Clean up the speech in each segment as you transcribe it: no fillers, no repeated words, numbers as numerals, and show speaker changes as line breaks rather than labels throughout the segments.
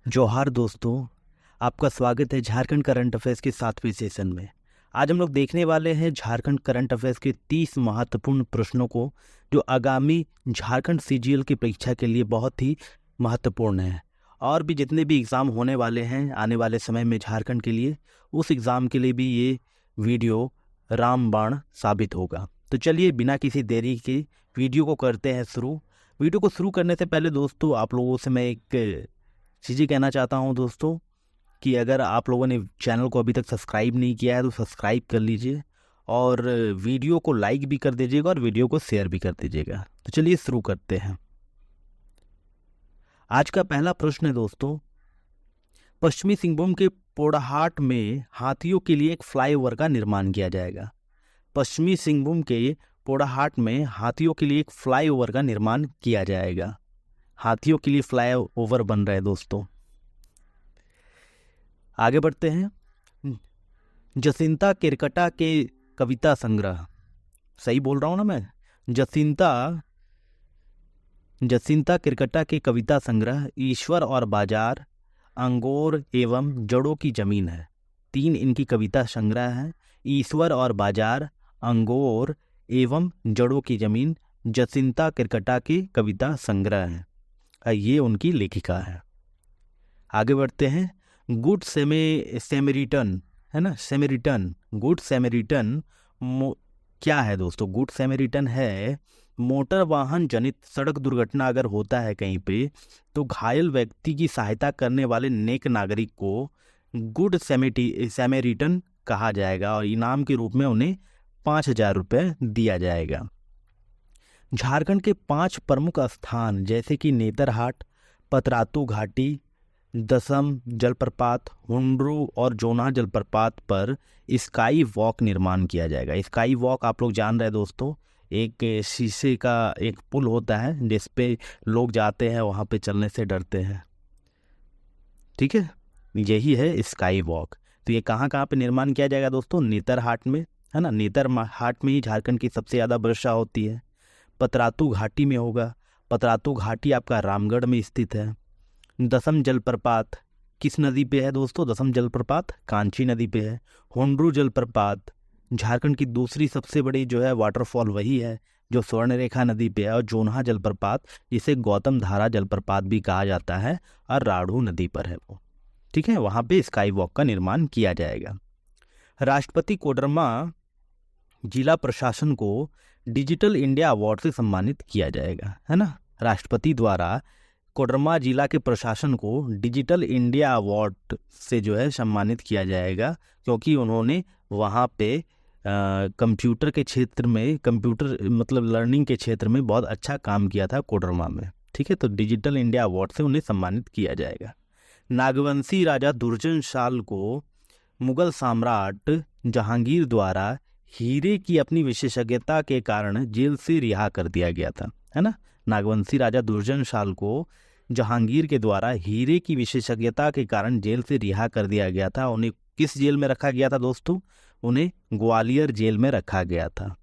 जोहार दोस्तों, आपका स्वागत है झारखंड करंट अफेयर्स के 7वें सेशन में। आज हम लोग देखने वाले हैं झारखंड करंट अफेयर्स के 30 महत्वपूर्ण प्रश्नों को, जो आगामी झारखंड सीजीएल की परीक्षा के लिए बहुत ही महत्वपूर्ण है। और भी जितने भी एग्ज़ाम होने वाले हैं आने वाले समय में झारखंड के लिए, उस एग्ज़ाम के लिए भी ये वीडियो रामबाण साबित होगा। तो चलिए बिना किसी देरी के वीडियो को करते हैं शुरू। वीडियो को शुरू करने से पहले दोस्तों, आप लोगों से मैं एक चीज़ें कहना चाहता हूं दोस्तों, कि अगर आप लोगों ने चैनल को अभी तक सब्सक्राइब नहीं किया है तो सब्सक्राइब कर लीजिए और वीडियो को लाइक भी कर दीजिएगा और वीडियो को शेयर भी कर दीजिएगा। तो चलिए शुरू करते हैं। आज का पहला प्रश्न है दोस्तों, पश्चिमी सिंहभूम के पोड़ाहाट में हाथियों के लिए एक फ्लाईओवर का निर्माण किया जाएगा। पश्चिमी सिंहभूम के पोड़ाहाट में हाथियों के लिए एक फ्लाईओवर का निर्माण किया जाएगा। हाथियों के लिए फ्लाईओवर बन रहा है दोस्तों। आगे बढ़ते हैं। जसिंता केरकटा के कविता संग्रह, सही बोल रहा हूँ ना मैं? जसिंता केरकटा के कविता संग्रह ईश्वर और बाजार, अंगोर एवं जड़ों की जमीन है। 3 इनकी कविता संग्रह है। ईश्वर और बाजार, अंगोर एवं जड़ों की जमीन जसिंता केरकटा की कविता संग्रह है। ये उनकी लेखिका है। आगे बढ़ते हैं। गुड सेमेरिटन है ना, सेमेरिटन, गुड सेमेरिटन क्या है दोस्तों? गुड सेमेरिटन है मोटर वाहन जनित सड़क दुर्घटना अगर होता है कहीं पे, तो घायल व्यक्ति की सहायता करने वाले नेक नागरिक को गुड सेमेरिटन कहा जाएगा और इनाम के रूप में उन्हें 5,000 रुपये दिया जाएगा। झारखंड के 5 प्रमुख स्थान जैसे कि नेतरहाट, पतरातू घाटी, दसम जलप्रपात, हुंड्रू और जोना जलप्रपात पर स्काई वॉक निर्माण किया जाएगा। स्काई वॉक आप लोग जान रहे हैं दोस्तों, एक शीशे का एक पुल होता है जिस पे लोग जाते हैं, वहाँ पे चलने से डरते हैं। ठीक है, यही है स्काई वॉक। तो ये कहाँ कहाँ पे निर्माण किया जाएगा दोस्तों? नेतरहाट में, है ना, नेतरहाट में ही झारखंड की सबसे ज़्यादा वर्षा होती है। पतरातू घाटी में होगा। पतरातू घाटी आपका रामगढ़ में स्थित है। दसम जलप्रपात किस नदी पे है दोस्तों? दसम जलप्रपात कांची नदी पे है। हुंड्रू जलप्रपात झारखंड की दूसरी सबसे बड़ी जो है वाटरफॉल वही है जो स्वर्णरेखा नदी पे है। और जोन्हा जलप्रपात, जिसे गौतम धारा जलप्रपात भी कहा जाता है, और राढ़ू नदी पर है वो। ठीक है, वहाँ पे स्काई वॉक का निर्माण किया जाएगा। राष्ट्रपति कोडरमा जिला प्रशासन को डिजिटल इंडिया अवार्ड से सम्मानित किया जाएगा, है ना। राष्ट्रपति द्वारा कोडरमा जिला के प्रशासन को डिजिटल इंडिया अवार्ड से जो है सम्मानित किया जाएगा, क्योंकि उन्होंने वहाँ पे कंप्यूटर के क्षेत्र में, कंप्यूटर मतलब लर्निंग के क्षेत्र में बहुत अच्छा काम किया था कोडरमा में। ठीक है, तो डिजिटल इंडिया अवार्ड से उन्हें सम्मानित किया जाएगा। नागवंशी राजा दुर्जन शाल को मुगल सम्राट जहांगीर द्वारा हीरे की अपनी विशेषज्ञता के कारण जेल से रिहा कर दिया गया था, है ना। नागवंशी राजा दुर्जन शाल को जहांगीर के द्वारा हीरे की विशेषज्ञता के कारण जेल से रिहा कर दिया गया था। उन्हें किस जेल में रखा गया था दोस्तों? उन्हें ग्वालियर जेल में रखा गया था।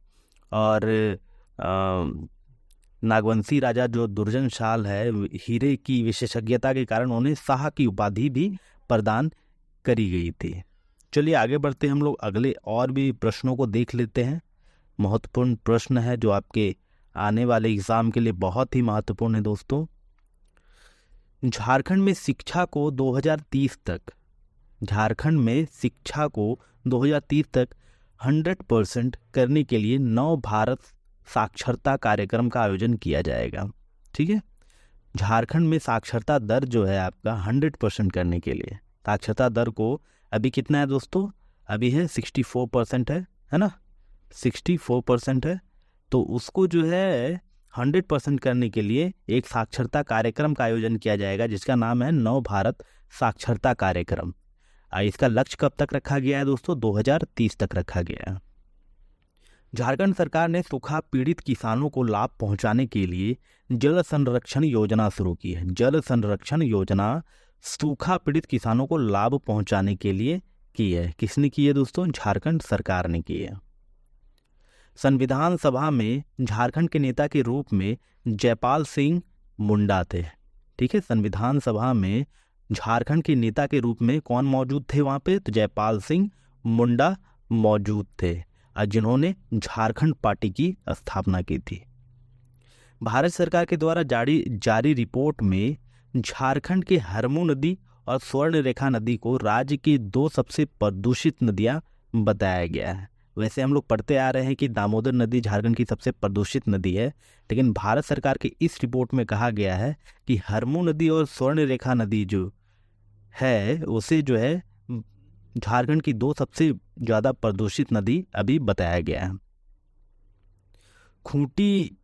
और नागवंशी राजा जो दुर्जन शाल है, हीरे की विशेषज्ञता के कारण उन्हें शाह की उपाधि भी प्रदान करी गई थी। चलिए आगे बढ़ते हैं हम लोग, अगले और भी प्रश्नों को देख लेते हैं। महत्वपूर्ण प्रश्न है जो आपके आने वाले एग्जाम के लिए बहुत ही महत्वपूर्ण है दोस्तों। झारखंड में शिक्षा को 2030 तक, झारखंड में शिक्षा को 2030 तक 100% करने के लिए नव भारत साक्षरता कार्यक्रम का आयोजन किया जाएगा। ठीक है, झारखंड में साक्षरता दर जो है आपका 100% करने के लिए, साक्षरता दर को अभी कितना है दोस्तों? अभी है 64% है ना, 64% है। तो उसको जो है 100% करने के लिए एक साक्षरता कार्यक्रम का आयोजन किया जाएगा, जिसका नाम है नव भारत साक्षरता कार्यक्रम। इसका लक्ष्य कब तक रखा गया है दोस्तों? 2030 तक रखा गया है। झारखंड सरकार ने सूखा पीड़ित किसानों को लाभ पहुंचाने के लिए जल संरक्षण योजना शुरू की है। जल संरक्षण योजना सूखा पीड़ित किसानों को लाभ पहुंचाने के लिए की है। किसने की है दोस्तों? झारखंड सरकार ने की है। संविधान सभा में झारखंड के नेता के रूप में जयपाल सिंह मुंडा थे। ठीक है, संविधान सभा में झारखंड के नेता के रूप में कौन मौजूद थे वहाँ पे? तो जयपाल सिंह मुंडा मौजूद थे, जिन्होंने झारखंड पार्टी की स्थापना की थी। भारत सरकार के द्वारा जारी रिपोर्ट में झारखंड के हरमू नदी और स्वर्ण रेखा नदी को राज्य की 2 सबसे प्रदूषित नदियां बताया गया है। वैसे हम लोग पढ़ते आ रहे हैं कि दामोदर नदी झारखंड की सबसे प्रदूषित नदी है, लेकिन भारत सरकार की इस रिपोर्ट में कहा गया है कि हरमू नदी और स्वर्ण रेखा नदी जो है उसे जो है झारखंड की 2 सबसे ज़्यादा प्रदूषित नदी अभी बताया गया है। खूंटी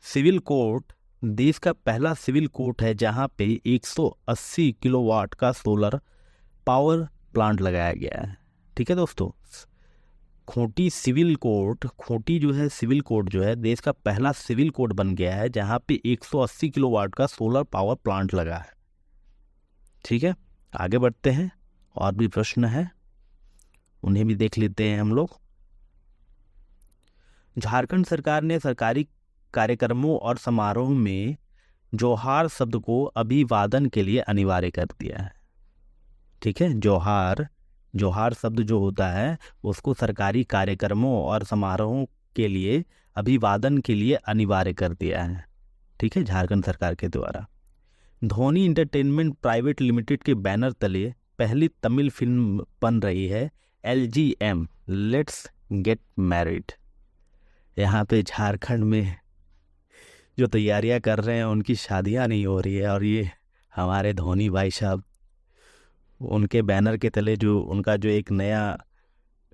सिविल कोर्ट देश का पहला सिविल कोर्ट है जहां पे 180 किलोवाट का सोलर पावर प्लांट लगाया गया है। ठीक है दोस्तों, खूंटी सिविल कोर्ट, खूंटी जो है सिविल कोर्ट जो है देश का पहला सिविल कोर्ट बन गया है जहां पे 180 किलोवाट का सोलर पावर प्लांट लगा है। ठीक है, आगे बढ़ते हैं, और भी प्रश्न है उन्हें भी देख लेते हैं हम लोग। झारखंड सरकार ने सरकारी कार्यक्रमों और समारोह में जोहार शब्द को अभिवादन के लिए अनिवार्य कर दिया है। ठीक है, जोहार शब्द जो होता है उसको सरकारी कार्यक्रमों और समारोहों के लिए अभिवादन के लिए अनिवार्य कर दिया है। ठीक है, झारखंड सरकार के द्वारा। धोनी इंटरटेनमेंट प्राइवेट लिमिटेड के बैनर तले पहली तमिल फिल्म बन रही है LGM लेट्स गेट मैरिड। यहाँ पे झारखंड में जो तैयारियां कर रहे हैं उनकी शादियां नहीं हो रही है, और ये हमारे धोनी भाई साहब उनके बैनर के तले जो उनका जो एक नया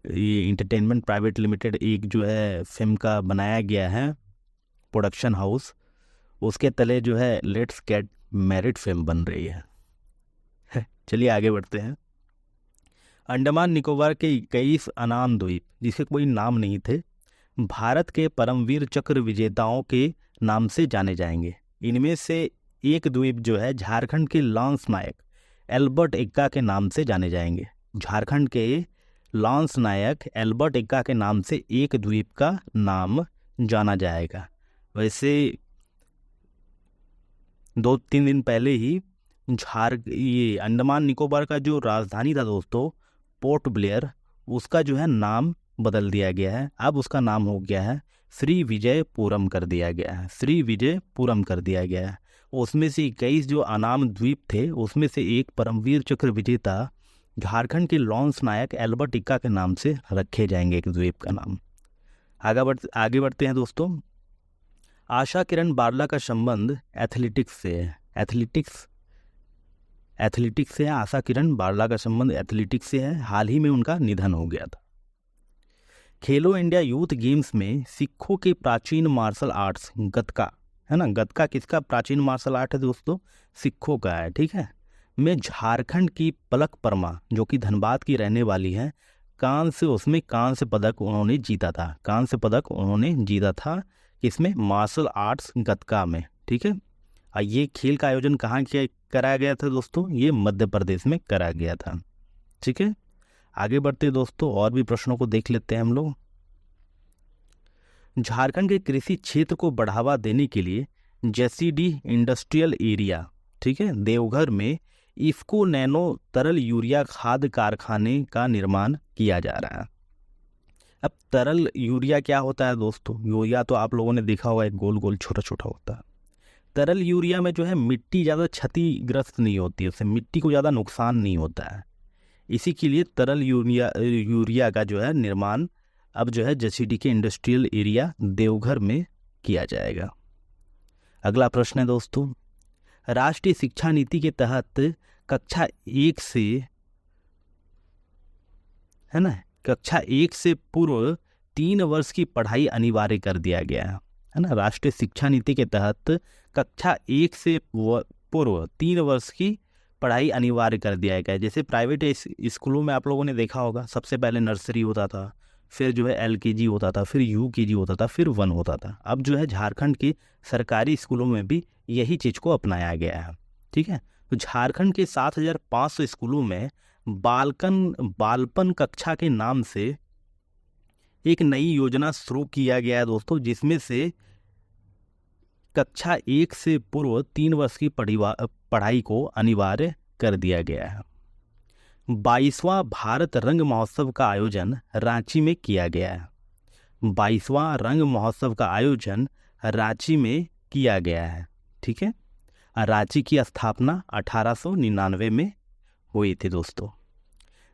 ये इंटरटेनमेंट प्राइवेट लिमिटेड एक जो है फिल्म का बनाया गया है प्रोडक्शन हाउस, उसके तले जो है लेट्स गेट मैरिड फिल्म बन रही है। चलिए आगे बढ़ते हैं। अंडमान निकोबार के 21 अनाम द्वीप जिसके कोई नाम नहीं थे भारत के परमवीर चक्र विजेताओं के नाम से जाने जाएंगे। इनमें से एक द्वीप जो है झारखंड के लांस नायक एल्बर्ट एक्का के नाम से जाने जाएंगे। झारखंड के लांस नायक एल्बर्ट एक्का के नाम से एक द्वीप का नाम जाना जाएगा। वैसे 2-3 दिन पहले ही ये अंडमान निकोबार का जो राजधानी था दोस्तों पोर्ट ब्लेयर, उसका जो है नाम बदल दिया गया है। अब उसका नाम हो गया है श्री विजयपुरम कर दिया गया है, श्री विजयपुरम कर दिया गया है। उसमें से 21 जो अनाम द्वीप थे उसमें से एक परमवीर चक्र विजेता झारखंड के लॉन्स नायक एल्बर्ट एक्का के नाम से रखे जाएंगे एक द्वीप का नाम। आगे बढ़ते हैं दोस्तों। आशा किरण बारला का संबंध एथलेटिक्स से है। एथलेटिक्स से है। आशा किरण बारला का संबंध एथलेटिक्स से है। हाल ही में उनका निधन हो गया था। खेलो इंडिया यूथ गेम्स में सिखों के प्राचीन मार्शल आर्ट्स गतका, है ना, गतका किसका प्राचीन मार्शल आर्ट है दोस्तों? सिखों का है। ठीक है, में झारखंड की पलक परमा जो कि धनबाद की रहने वाली है, कांस्य पदक उन्होंने जीता था। कांस्य पदक उन्होंने जीता था किसमें? मार्शल आर्ट्स गतका में। ठीक है, ये खेल का आयोजन कहाँ कराया गया था दोस्तों? ये मध्य प्रदेश में कराया गया था। ठीक है, आगे बढ़ते दोस्तों, और भी प्रश्नों को देख लेते हैं हम लोग। झारखंड के कृषि क्षेत्र को बढ़ावा देने के लिए JCD इंडस्ट्रियल एरिया, ठीक है, देवघर में इफ्को नैनो तरल यूरिया खाद कारखाने का निर्माण किया जा रहा है। अब तरल यूरिया क्या होता है दोस्तों? यूरिया तो आप लोगों ने देखा होगा, एक गोल गोल छोटा छोटा होता है। तरल यूरिया में जो है मिट्टी ज़्यादा क्षतिग्रस्त नहीं होती है, उससे मिट्टी को ज़्यादा नुकसान नहीं होता है। इसी के लिए तरल यूरिया का जो है निर्माण अब जो है JCD के इंडस्ट्रियल एरिया देवघर में किया जाएगा। अगला प्रश्न है दोस्तों, राष्ट्रीय शिक्षा नीति के तहत कक्षा 1 से, है ना, कक्षा 1 से पूर्व 3 वर्ष की पढ़ाई अनिवार्य कर दिया गया है ना। राष्ट्रीय शिक्षा नीति के तहत कक्षा 1 से पूर्व 3 वर्ष की पढ़ाई अनिवार्य कर दिया गया है। जैसे प्राइवेट स्कूलों में आप लोगों ने देखा होगा, सबसे पहले नर्सरी होता था, फिर जो है LKG होता था, फिर UKG होता था, फिर 1 होता था। अब जो है झारखंड के सरकारी स्कूलों में भी यही चीज़ को अपनाया गया है। ठीक है, तो झारखंड के 7500 स्कूलों में बालपन कक्षा के नाम से एक नई योजना शुरू किया गया है दोस्तों, जिसमें से कक्षा 1 से पूर्व 3 वर्ष की पढ़ाई को अनिवार्य कर दिया गया है। 22वां भारत रंग महोत्सव का आयोजन रांची में किया गया है। 22वां रंग महोत्सव का आयोजन रांची में किया गया है। ठीक है, रांची की स्थापना 1899 में हुई थी दोस्तों।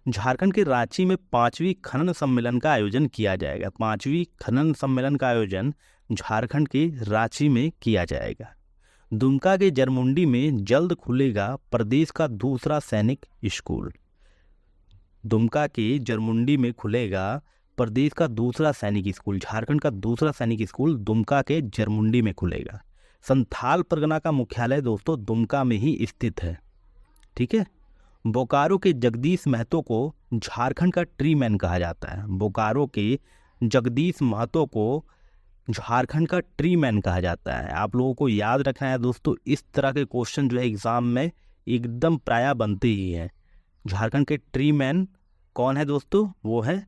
झारखंड के रांची में 5वीं खनन सम्मेलन का आयोजन किया जाएगा। 5वीं खनन सम्मेलन का आयोजन झारखंड के रांची में किया जाएगा। दुमका के जरमुंडी में जल्द खुलेगा प्रदेश का दूसरा सैनिक स्कूल। दुमका के जरमुंडी में खुलेगा प्रदेश का दूसरा सैनिक स्कूल। झारखंड का दूसरा सैनिक स्कूल दुमका के जरमुंडी में खुलेगा। संथाल परगना का मुख्यालय दोस्तों दुमका में ही स्थित है। ठीक है, बोकारो के जगदीश महतो को झारखंड का ट्री मैन कहा जाता है। बोकारो के जगदीश महतो को झारखंड का ट्री मैन कहा जाता है। आप लोगों को याद रखना है दोस्तों, इस तरह के क्वेश्चन जो है एग्जाम में एकदम प्रायः बनते ही हैं। झारखंड के ट्री मैन कौन है दोस्तों? वो है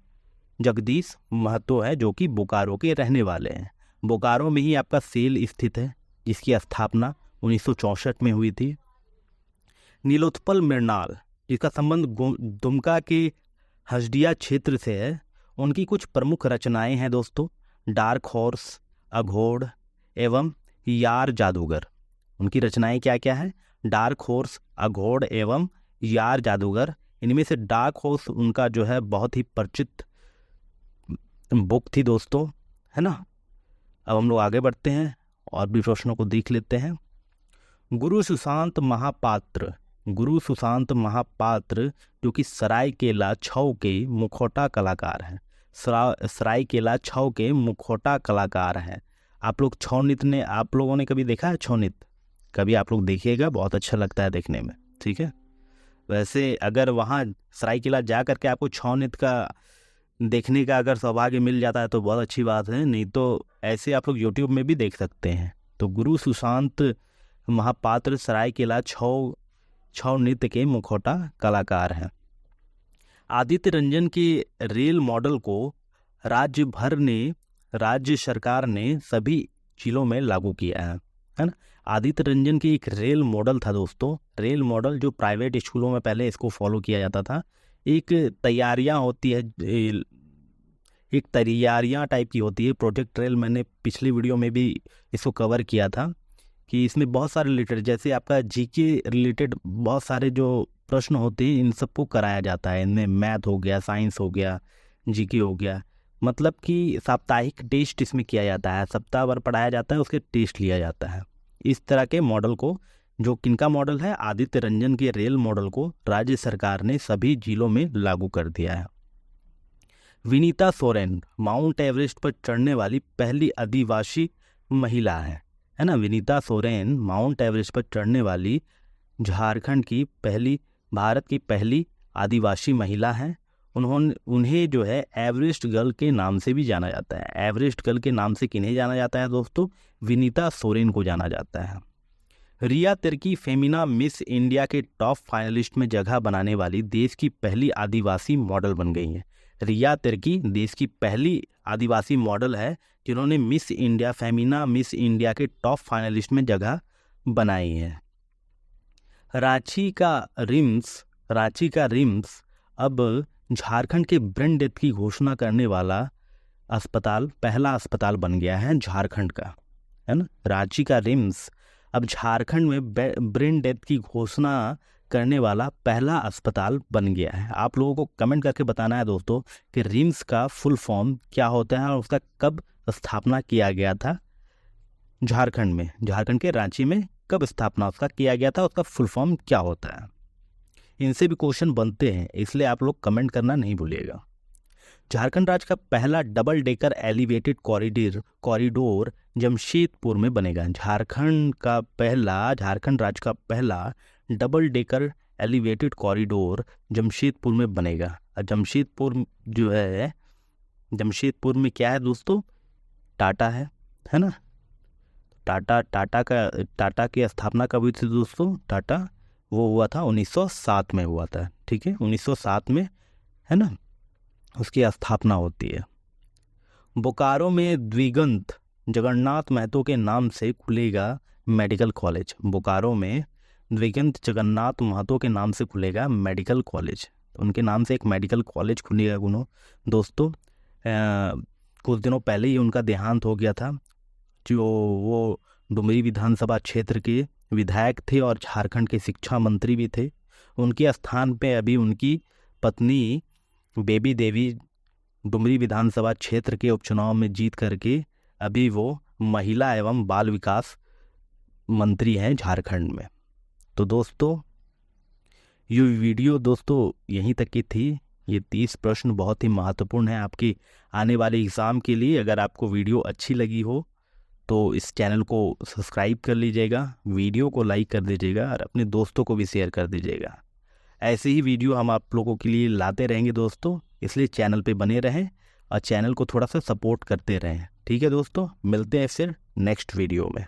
जगदीश महतो है, जो कि बोकारो के रहने वाले हैं। बोकारो में ही आपका सेल स्थित है, जिसकी स्थापना 1964 में हुई थी। नीलोत्पल मृणाल, जिसका संबंध दुमका के हसदिया क्षेत्र से है, उनकी कुछ प्रमुख रचनाएं हैं दोस्तों। डार्क हॉर्स, अघोड़ एवं यार जादूगर। उनकी रचनाएं क्या क्या है? डार्क हॉर्स, अघोड़ एवं यार जादूगर। इनमें से डार्क हॉर्स उनका जो है बहुत ही परिचित बुक थी दोस्तों, है ना। अब हम लोग आगे बढ़ते हैं और भी प्रश्नों को देख लेते हैं। गुरु सुशांत महापात्र, गुरु सुशांत महापात्र जो कि सरायकेला छौ के मुखौटा कलाकार हैं। सरायकेला छौ के मुखौटा कलाकार हैं। आप लोग छौ नृत्य ने आप लोगों ने कभी देखा है? छौ नृत्य कभी आप लोग देखिएगा, बहुत अच्छा लगता है देखने में। ठीक है, वैसे अगर वहाँ सरायकेला जा करके आपको छौ नृत्य का देखने का अगर सौभाग्य मिल जाता है तो बहुत अच्छी बात है, नहीं तो ऐसे आप लोग यूट्यूब में भी देख सकते हैं। तो गुरु सुशांत महापात्र सरायकेला छौ नृत्य के मुखौटा कलाकार हैं। आदित्य रंजन के रेल मॉडल को राज्य सरकार ने सभी जिलों में लागू किया है ना। आदित्य रंजन की एक रेल मॉडल था दोस्तों। रेल मॉडल जो प्राइवेट स्कूलों में पहले इसको फॉलो किया जाता था। एक तैयारियां होती है, एक तैयारियां टाइप की होती है। प्रोजेक्ट रेल मैंने पिछली वीडियो में भी इसको कवर किया था कि इसमें बहुत सारे रिलेटेड, जैसे आपका जीके रिलेटेड बहुत सारे जो प्रश्न होते हैं इन सबको कराया जाता है। इनमें मैथ हो गया, साइंस हो गया, जीके हो गया, मतलब कि साप्ताहिक टेस्ट इसमें किया जाता है। सप्ताह भर पढ़ाया जाता है, उसके टेस्ट लिया जाता है। इस तरह के मॉडल को, जो किनका मॉडल है, आदित्य रंजन के रेल मॉडल को राज्य सरकार ने सभी जिलों में लागू कर दिया है। विनीता सोरेन माउंट एवरेस्ट पर चढ़ने वाली पहली आदिवासी महिला है ना। विनीता सोरेन माउंट एवरेस्ट पर चढ़ने वाली झारखंड की भारत की पहली आदिवासी महिला है। उन्हें जो है एवरेस्ट गर्ल के नाम से भी जाना जाता है। एवरेस्ट गर्ल के नाम से किन्हें जाना जाता है दोस्तों? विनीता सोरेन को जाना जाता है। रिया तिर्की फेमिना मिस इंडिया के टॉप फाइनलिस्ट में जगह बनाने वाली देश की पहली आदिवासी मॉडल बन गई हैं। रिया तिर्की देश की पहली आदिवासी मॉडल है जिन्होंने फेमिना मिस इंडिया के टॉप फाइनलिस्ट में जगह बनाई है। रांची का रिम्स अब झारखंड के ब्रेन डेथ की घोषणा करने वाला पहला अस्पताल बन गया है झारखंड का, है ना। रांची का रिम्स अब झारखंड में ब्रेन डेथ की घोषणा करने वाला पहला अस्पताल बन गया है। आप लोगों को कमेंट करके बताना है दोस्तों कि रिम्स का फुल फॉर्म क्या होता है और उसका कब स्थापना किया गया था झारखंड में। झारखंड के रांची में कब स्थापना उसका किया गया था, उसका फुल फॉर्म क्या होता है। इनसे भी क्वेश्चन बनते हैं, इसलिए आप लोग कमेंट करना नहीं भूलिएगा। झारखंड राज्य का पहला double decker elevated corridor Jamshedpur में बनेगा। झारखंड राज्य का पहला double decker elevated corridor Jamshedpur में बनेगा। जमशेदपुर जो है, जमशेदपुर में क्या है दोस्तों? टाटा है ना। टाटा की स्थापना कब हुई थी दोस्तों? टाटा वो हुआ था 1907 में हुआ था। ठीक है, 1907 में, है ना, उसकी स्थापना होती है। बोकारो में द्विगंत जगन्नाथ महतो के नाम से खुलेगा मेडिकल कॉलेज। बोकारो में द्विगंत जगन्नाथ महतो के नाम से खुलेगा मेडिकल कॉलेज। उनके नाम से एक मेडिकल कॉलेज खुलेगा। दोस्तों कुछ दिनों पहले ही उनका देहांत हो गया था। जो वो डुमरी विधानसभा क्षेत्र के विधायक थे और झारखंड के शिक्षा मंत्री भी थे। उनके स्थान पे अभी उनकी पत्नी बेबी देवी डुमरी विधानसभा क्षेत्र के उपचुनाव में जीत करके अभी वो महिला एवं बाल विकास मंत्री हैं झारखंड में। तो दोस्तों ये वीडियो दोस्तों यहीं तक की थी। ये 30 प्रश्न बहुत ही महत्वपूर्ण है आपकी आने वाले एग्ज़ाम के लिए। अगर आपको वीडियो अच्छी लगी हो तो इस चैनल को सब्सक्राइब कर लीजिएगा, वीडियो को लाइक कर दीजिएगा और अपने दोस्तों को भी शेयर कर दीजिएगा। ऐसे ही वीडियो हम आप लोगों के लिए लाते रहेंगे दोस्तों, इसलिए चैनल पे बने रहें और चैनल को थोड़ा सा सपोर्ट करते रहें। ठीक है दोस्तों, मिलते हैं फिर नेक्स्ट वीडियो में।